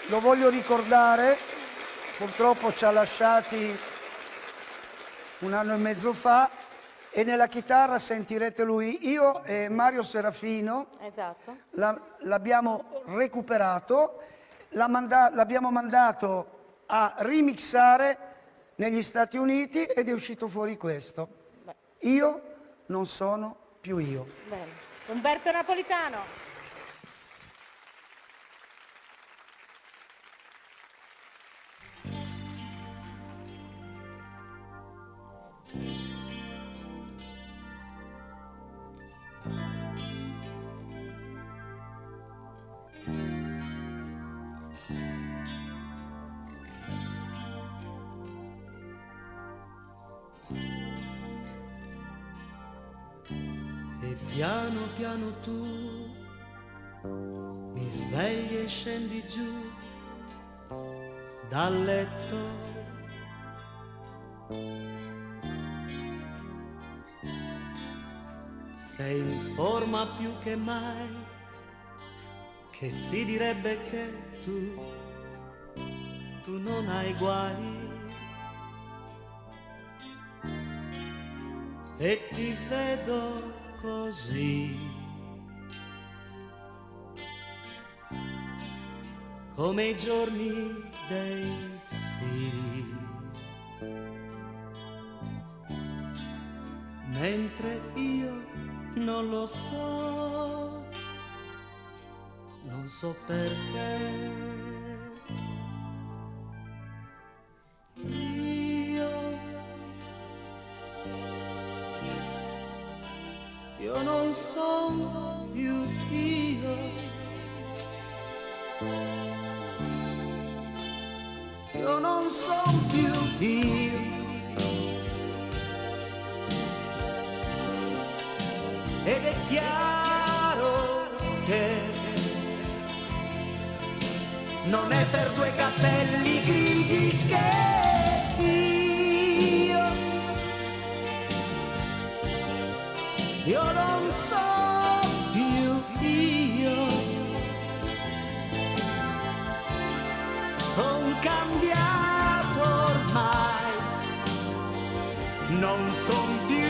lo voglio ricordare, purtroppo ci ha lasciati un anno e mezzo fa, e nella chitarra sentirete lui. Io e Mario Serafino Esatto. l'abbiamo recuperato, l'abbiamo mandato a remixare negli Stati Uniti ed è uscito fuori questo. Beh, Io non sono più io. bene. Umberto Napolitano. E piano piano tu mi svegli e scendi giù dal letto. Sei in forma più che mai, che si direbbe che tu non hai guai. E ti vedo così, come i giorni dei sì, mentre io non lo so, non so perché. Io non son più io, io non son più io, ed è chiaro che non è per due capelli grigi che io non so più io, son cambiato ormai, non son più